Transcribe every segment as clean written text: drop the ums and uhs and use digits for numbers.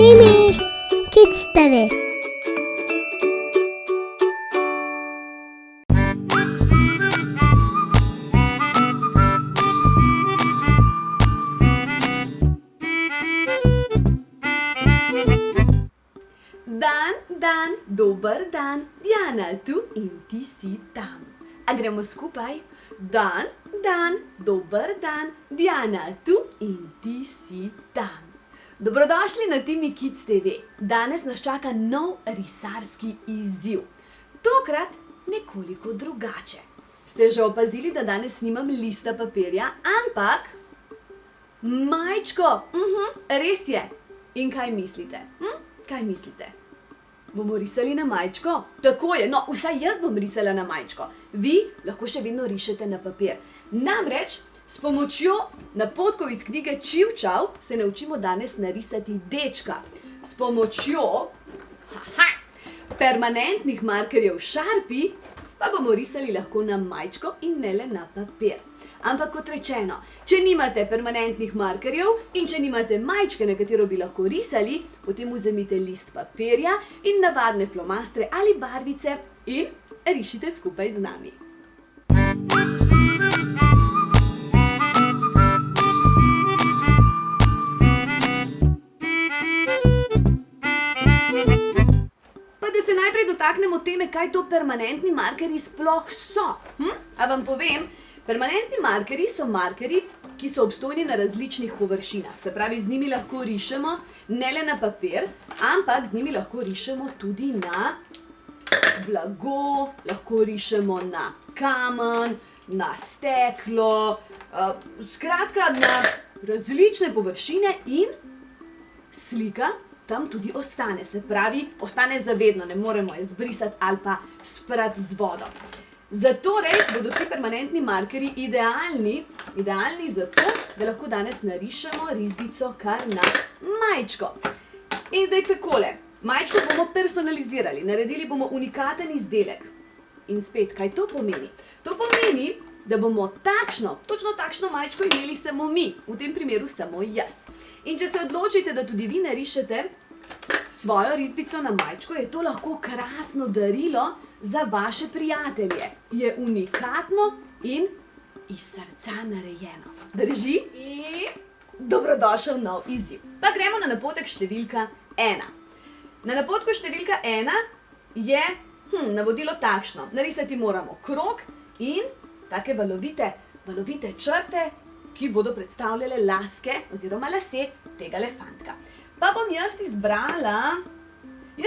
Timmy Kids TV. Dan, dober dan, Diana tu in ti si tam. A gremo skupaj? Dan, dober dan, Diana tu in ti si tam. Dobrodošli na Timmy Kids TV. Danes nas čaka nov risarski izziv. Tokrat nekoliko drugače. Ste že opazili, da danes nimam lista papirja, ampak majčko. Res je. In kaj mislite? Kaj mislite? Bomo risali na majčko? Tako je, no, vsaj jaz bom risala na majčko. Vi lahko še vedno rišete na papir. Namreč, s pomočjo napotkov iz knjige Čivčav se naučimo danes narisati dečka. S pomočjo permanentnih markerjev Sharpie pa bomo risali lahko na majčko in ne le na papir. Ampak kot rečeno, če nimate permanentnih markerjev in če nimate majčke, na katero bi lahko risali, potem vzemite list papirja in navadne flomastre ali barvice in rišite skupaj z nami. Pa da se najprej dotaknemo teme, kaj to permanentni markerji sploh so. A vam povem? Permanentni markerji so markerji, ki so obstojni na različnih površinah. Se pravi, z njimi lahko rišemo ne le na papir, ampak z njimi lahko rišemo tudi na blago, lahko rišemo na kamen, na steklo, skratka na različne površine in slika tam tudi ostane. Se pravi, ostane zavedno, ne moremo je zbrisati ali pa sprati z vodo. Zatorej bodo ti permanentni markerji idealni zato, da lahko danes narišemo risbico kar na majčko. In zdaj takole, majčko bomo personalizirali, naredili bomo unikaten izdelek. In spet, kaj to pomeni? To pomeni, da bomo točno takšno majčko imeli samo mi, v tem primeru samo jaz. In če se odločite, da tudi vi narišete svojo risbico na majčko, je to lahko krasno darilo za vaše prijatelje. Je unikatno in iz srca narejeno. Drži? In dobrodošel nov izziv. Pa gremo na napotek številka 1. Na napotku številka 1 je navodilo takšno. Narisati moramo krog in take valovite črte, ki bodo predstavljale laske oziroma lase tega fantka. Pa bom jaz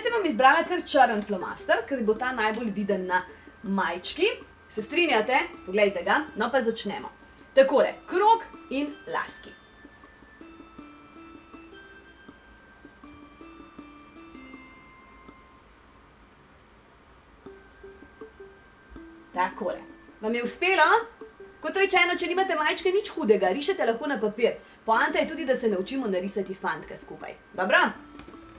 sem vam izbrala kar črn flomaster, ker bo ta najbolj viden na majčki. Se strinjate? Poglejte ga. No pa začnemo. Takole, krog in laski. Takole. Vam je uspelo? Kot rečeno, če nimate majčke, nič hudega, rišete lahko na papir. Poanta je tudi, da se naučimo narisati fantka skupaj. Dobro?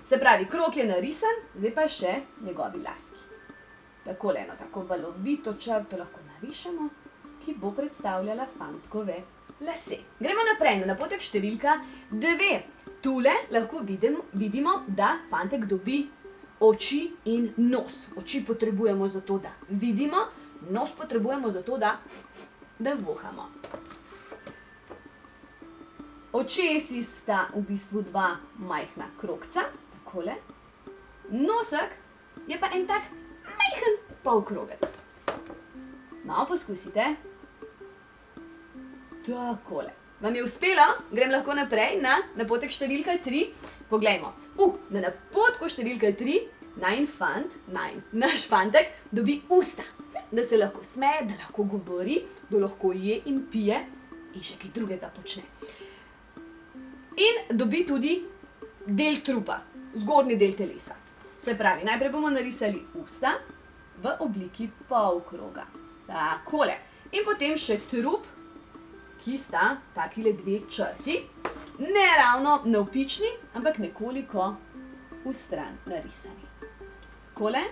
Se pravi, krog je narisan, zdaj pa še njegovi laski. Takole eno tako valovito črto lahko narišemo, ki bo predstavljala fantkove lase. Gremo naprej na napotek številka 2. Tule lahko vidimo, da fantek dobi oči in nos. Oči potrebujemo zato, da vidimo, nos potrebujemo zato, da vohamo. Očesi sta v bistvu dva majhna krogca, takole. Nosek je pa en tak majhen polkrogec. Malo poskusite. Takole. Vam je uspelo? Grem lahko naprej na napotek številka 3. Poglejmo. Na napotku številka 3 naš fantek dobi usta. Da se lahko smeje, da lahko govori, da lahko je in pije in še kaj drugega počne. In dobi tudi del trupa, zgornji del telesa. Se pravi, najprej bomo narisali usta v obliki polkroga. Takole. In potem še trup, ki sta takile dve črti. Ne ravno navpični, ampak nekoliko vstran narisani. Takole.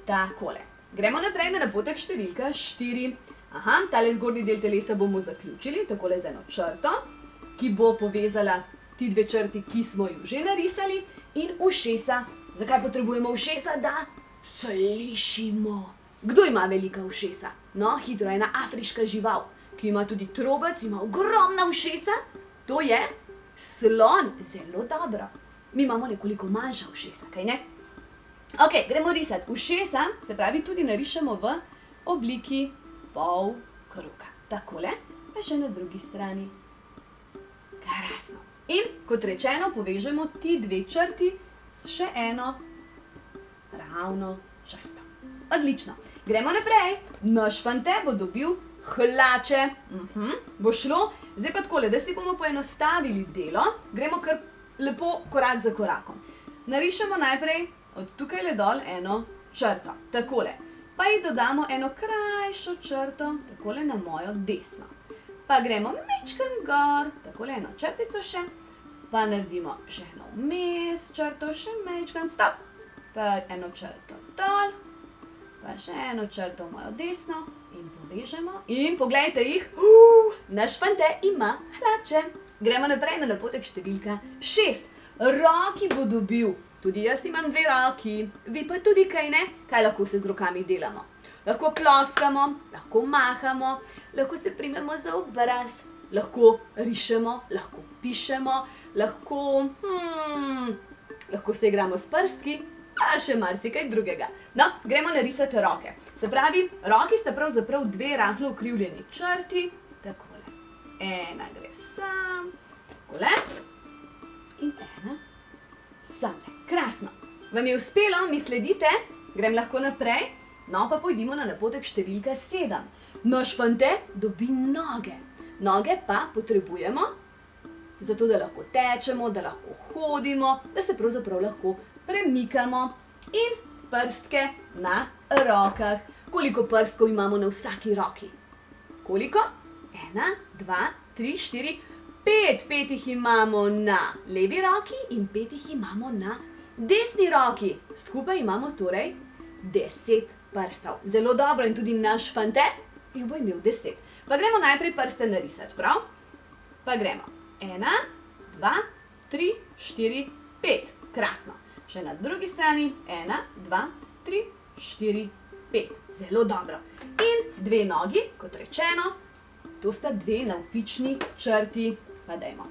Takole. Gremo naprej na napotek številka 4. Tale zgornji del telesa bomo zaključili, takole z eno črto, ki bo povezala ti dve črti, ki smo ju že narisali, in ušesa. Zakaj potrebujemo ušesa? Da slišimo. Kdo ima velika ušesa? No, hitro, ena afriška žival, ki ima tudi trobec, ima ogromna ušesa. To je slon. Zelo dobro. Mi imamo nekoliko manjša ušesa, kaj ne? Ok, gremo risati. Ušesa, se pravi, tudi narišemo v obliki pol kroga. Takole, pa še na drugi strani. Krasno. In kot rečeno, povežemo ti dve črti s še eno ravno črto. Odlično. Gremo naprej. Naš fante bo dobil hlače. Bo šlo. Zdaj pa takole, da si bomo poenostavili delo, gremo kar lepo korak za korakom. Narišemo najprej od tukaj le dol eno črto. Takole. Pa ji dodamo eno krajšo črto, takole na mojo desno. Pa gremo mečkan gor, takole eno črtico še. Pa naredimo še eno vmes črto, še mečkan, stop. Pa eno črto dol. Pa še eno črto v mojo desno in povežemo. In poglejte jih, naš fante ima hlače. Gremo naprej na napotek številka 6. Roki bo dobil. Tudi jaz imam dve roki. Vi pa tudi, kaj ne? Kaj lahko se z rokami delamo? Lahko ploskamo, lahko mahamo, lahko se primemo za obraz, lahko rišemo, lahko pišemo, lahko se igramo s prstki, pa še marsikaj drugega. No, gremo narisati roke. Se pravi, roki sta pravzaprav dve rahlo ukrivljeni črti. Takole. Ena gre sam, takole. In ena samle. Krasno. Vam je uspelo, mi sledite? Grem lahko naprej? No, pa pojdimo na napotek številka 7. Naš fante dobi noge. Noge pa potrebujemo, zato da lahko tečemo, da lahko hodimo, da se pravzaprav lahko premikamo. In prstke na rokah. Koliko prstkov imamo na vsaki roki? Koliko? 1, 2, 3, 4, 5. 5 jih imamo na levi roki in 5 jih imamo na desni roki. Skupaj imamo torej 10 prstov. Zelo dobro, in tudi naš fante jih bo imel 10. Pa gremo najprej prste narisati, prav? Pa gremo. 1, 2, 3, 4, 5. Krasno. Še na drugi strani. 1, 2, 3, 4, 5. Zelo dobro. In dve nogi, kot rečeno, to sta dve navpični črti. Pa dajmo.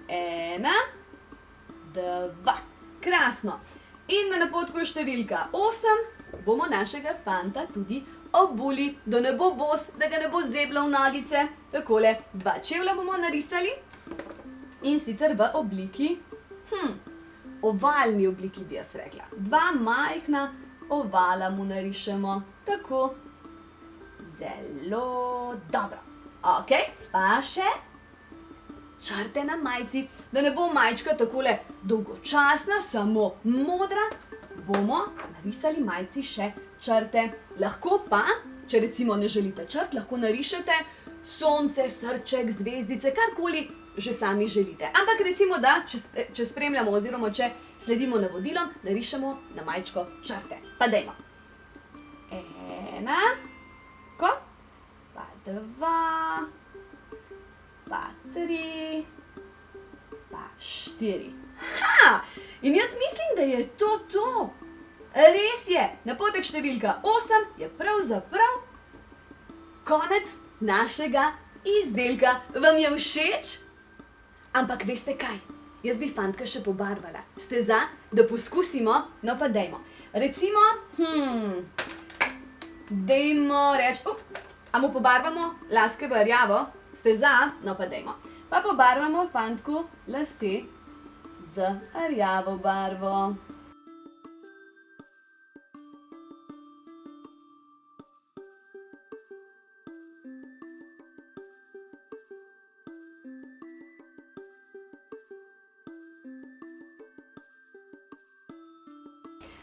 1, 2. Krasno. In na napotku številka 8 bomo našega fanta tudi obuli, da ne bo bos, da ga ne bo zeblo v nogice. Takole, 2 čevlja bomo narisali in sicer v obliki, ovalni obliki bi jaz rekla. 2 majhna ovala mu narišemo. Tako. Zelo dobro. Ok, pa še črte na majici, da ne bo majčka takole dolgočasna, samo modra, bomo narisali majici še črte. Lahko pa, če recimo ne želite črt, lahko narišete sonce, srček, zvezdice, karkoli že sami želite. Ampak recimo, da če spremljamo oziroma če sledimo navodilom, narišemo na majčko črte. Pa dajmo. 1, tako, pa 2, pa 3, pa 4. In jaz mislim, da je to to. Res je, napotek številka 8 je pravzaprav konec našega izdelka. Vam je všeč? Ampak veste kaj? Jaz bi fantka še pobarvala. Ste za, da poskusimo? No pa dajmo. Recimo, dajmo reči, a mu pobarvamo laske v rjavo? Ste za? No pa dajmo. Pa pobarvamo fantku lase z rjavo barvo.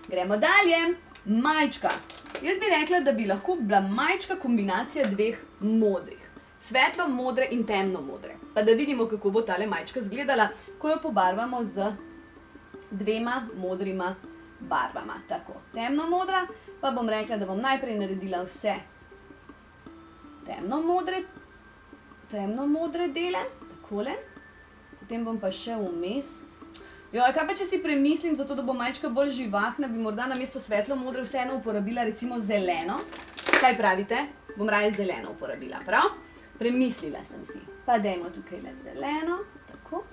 Gremo dalje. Majčka. Jaz bi rekla, da bi lahko bila majčka kombinacija dveh modrih. Svetlo modre in temno modre. Pa da vidimo, kako bo tale majčka izgledala, ko jo pobarvamo z dvema modrima barvama. Tako, temno modra, pa bom rekla, da bom najprej naredila vse temno modre dele, takole. potem bom pa še vmes. Joj, kaj pa če si premislim, zato da bo majčka bolj živahna, bi morda namesto svetlo modre vseeno uporabila recimo zeleno. Kaj pravite? Bom raje zeleno uporabila, prav? Premislila sem si. Pa dajmo tukaj le zeleno, tako.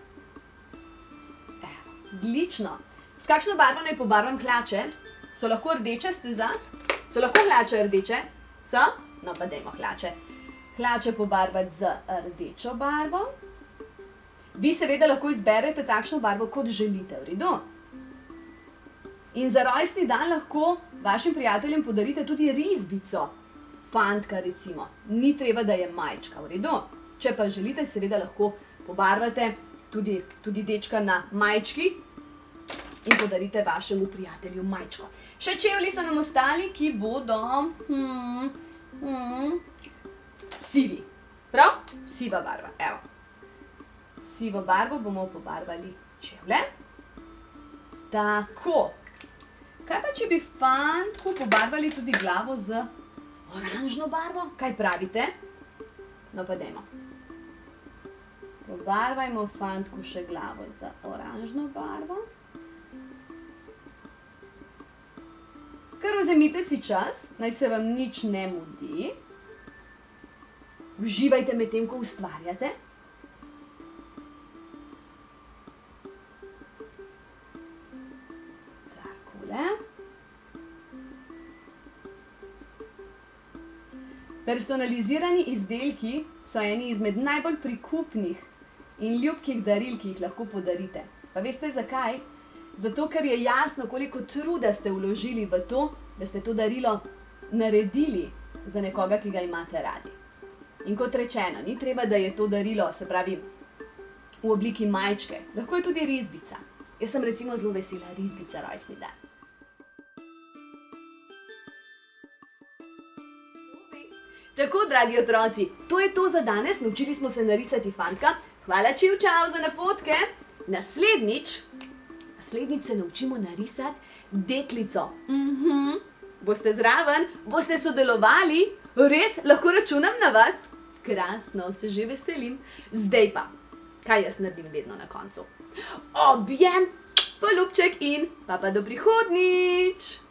Evo, odlično. S kakšno barvo naj pobarvam hlače? So lahko rdeče, ste za? So lahko hlače rdeče? So? No pa dajmo hlače. Hlače pobarvati z rdečo barvo. Vi seveda lahko izberete takšno barvo, kot želite, v redu? In za rojstni dan lahko vašim prijateljem podarite tudi risbico. Fantka recimo. Ni treba, da je majčka, v redu? Če pa želite, seveda lahko pobarvate tudi dečka na majčki in podarite vašemu prijatelju majčko. Še čevlji so nam ostali, ki bodo sivi. Prav? Siva barva, evo. Sivo barvo bomo pobarvali čevlje. Tako. Kaj pa, če bi fantku pobarvali tudi glavo z oranžno barvo? Kaj pravite? No pa dajmo. Pobarvajmo fantku še glavo z oranžno barvo. Kar vzemite si čas, naj se vam nič ne mudi. Uživajte med tem, ko ustvarjate. Personalizirani izdelki so eni izmed najbolj prikupnih in ljubkih daril, ki jih lahko podarite. Pa veste zakaj? Zato, ker je jasno, koliko truda ste vložili v to, da ste to darilo naredili za nekoga, ki ga imate radi. In kot rečeno, ni treba, da je to darilo, se pravi, v obliki majčke. Lahko je tudi risbica. Jaz sem recimo zelo vesela risbica rojstni dan. Tako, dragi otroci, to je to za danes. Naučili smo se narisati fantka. Hvala, čivčav, za napotke. Naslednjič se naučimo narisati deklico. Boste zraven? Boste sodelovali? Res, lahko računam na vas? Krasno, se že veselim. Zdaj pa, kaj jaz naredim vedno na koncu? Objem, poljubček in pa do prihodnjič!